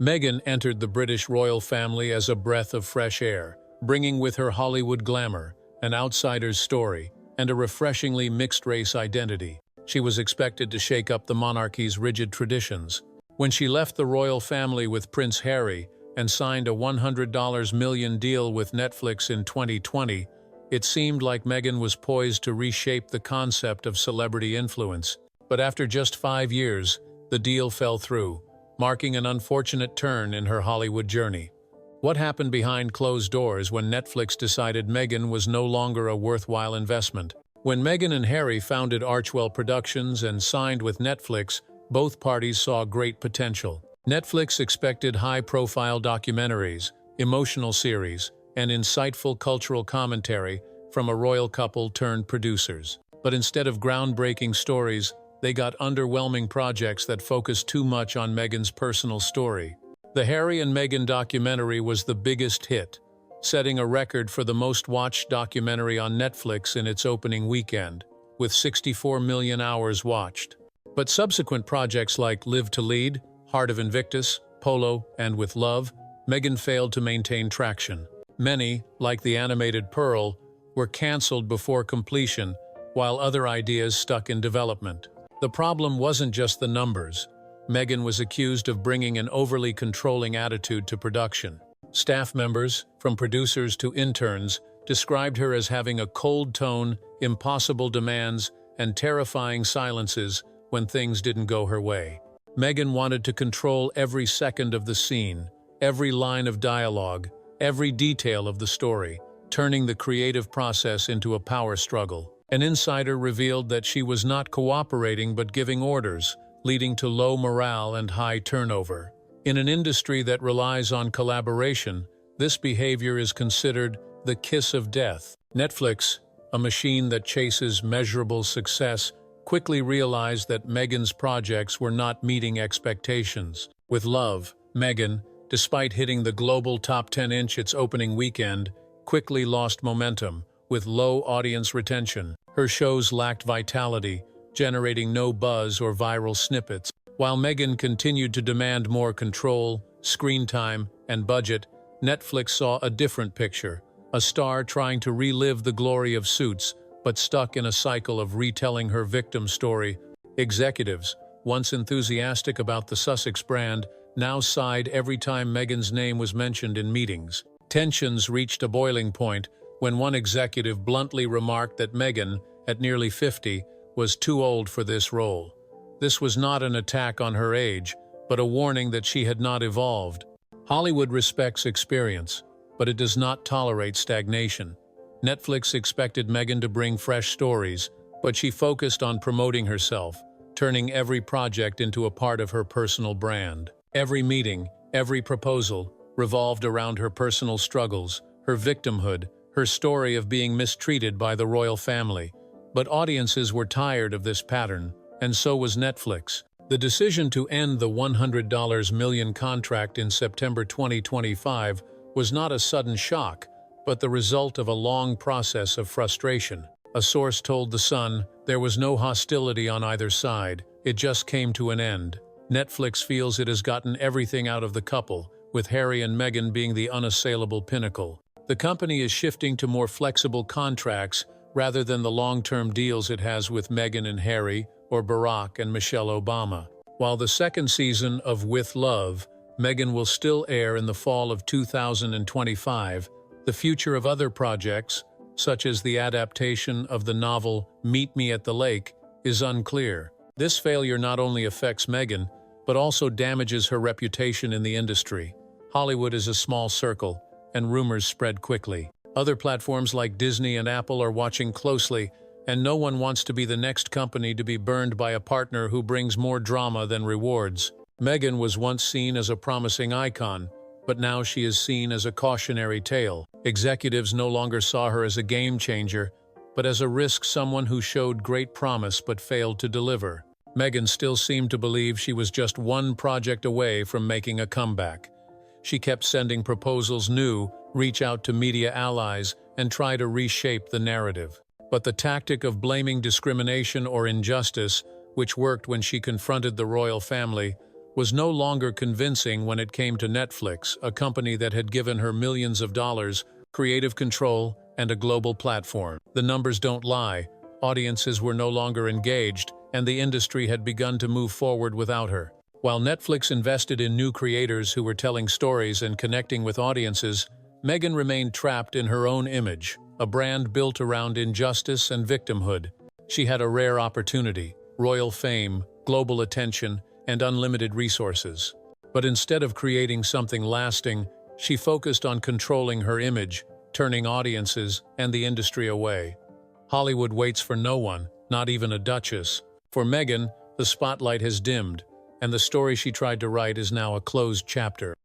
Meghan entered the British royal family as a breath of fresh air, bringing with her Hollywood glamour, an outsider's story, and a refreshingly mixed-race identity. She was expected to shake up the monarchy's rigid traditions. When she left the royal family with Prince Harry and signed a $100 million deal with Netflix in 2020, it seemed like Meghan was poised to reshape the concept of celebrity influence. But after just 5 years, the deal fell through, marking an unfortunate turn in her Hollywood journey. What happened behind closed doors when Netflix decided Meghan was no longer a worthwhile investment? When Meghan and Harry founded Archwell Productions and signed with Netflix, both parties saw great potential. Netflix expected high-profile documentaries, emotional series, and insightful cultural commentary from a royal couple turned producers. But instead of groundbreaking stories, they got underwhelming projects that focused too much on Meghan's personal story. The Harry and Meghan documentary was the biggest hit, setting a record for the most-watched documentary on Netflix in its opening weekend, with 64 million hours watched. But subsequent projects like Live to Lead, Heart of Invictus, Polo, and With Love, Meghan failed to maintain traction. Many, like the animated Pearl, were cancelled before completion, while other ideas stuck in development. The problem wasn't just the numbers. Meghan was accused of bringing an overly controlling attitude to production. Staff members, from producers to interns, described her as having a cold tone, impossible demands, and terrifying silences when things didn't go her way. Meghan wanted to control every second of the scene, every line of dialogue, every detail of the story, turning the creative process into a power struggle. An insider revealed that she was not cooperating but giving orders, leading to low morale and high turnover. In an industry that relies on collaboration, this behavior is considered the kiss of death. Netflix, a machine that chases measurable success, quickly realized that Meghan's projects were not meeting expectations. With Love, Meghan, despite hitting the global top 10 in its opening weekend, quickly lost momentum, with low audience retention. Her shows lacked vitality, generating no buzz or viral snippets. While Meghan continued to demand more control, screen time, and budget, Netflix saw a different picture, a star trying to relive the glory of Suits, but stuck in a cycle of retelling her victim story. Executives, once enthusiastic about the Sussex brand, now sighed every time Meghan's name was mentioned in meetings. Tensions reached a boiling point when one executive bluntly remarked that Meghan, at nearly 50, was too old for this role. This was not an attack on her age, but a warning that she had not evolved. Hollywood respects experience, but it does not tolerate stagnation. Netflix expected Meghan to bring fresh stories, but she focused on promoting herself, turning every project into a part of her personal brand. Every meeting, every proposal, revolved around her personal struggles, her victimhood, her story of being mistreated by the royal family. But audiences were tired of this pattern, and so was Netflix. The decision to end the $100 million contract in September 2025 was not a sudden shock, but the result of a long process of frustration. A source told The Sun, "There was no hostility on either side, it just came to an end." Netflix feels it has gotten everything out of the couple, with Harry and Meghan being the unassailable pinnacle. The company is shifting to more flexible contracts rather than the long-term deals it has with Meghan and Harry or Barack and Michelle Obama. While the second season of With Love, Meghan will still air in the fall of 2025, the future of other projects, such as the adaptation of the novel Meet Me at the Lake, is unclear. This failure not only affects Meghan, but also damages her reputation in the industry. Hollywood is a small circle, and rumors spread quickly. Other platforms like Disney and Apple are watching closely, and no one wants to be the next company to be burned by a partner who brings more drama than rewards. Meghan was once seen as a promising icon, but now she is seen as a cautionary tale. Executives no longer saw her as a game changer, but as a risk someone who showed great promise but failed to deliver. Meghan still seemed to believe she was just one project away from making a comeback. She kept sending proposals new, reach out to media allies, and try to reshape the narrative. But the tactic of blaming discrimination or injustice, which worked when she confronted the royal family, was no longer convincing when it came to Netflix, a company that had given her millions of dollars, creative control, and a global platform. The numbers don't lie. Audiences were no longer engaged, and the industry had begun to move forward without her. While Netflix invested in new creators who were telling stories and connecting with audiences, Meghan remained trapped in her own image, a brand built around injustice and victimhood. She had a rare opportunity: royal fame, global attention, and unlimited resources. But instead of creating something lasting, she focused on controlling her image, turning audiences and the industry away. Hollywood waits for no one, not even a duchess. For Meghan, the spotlight has dimmed, and the story she tried to write is now a closed chapter.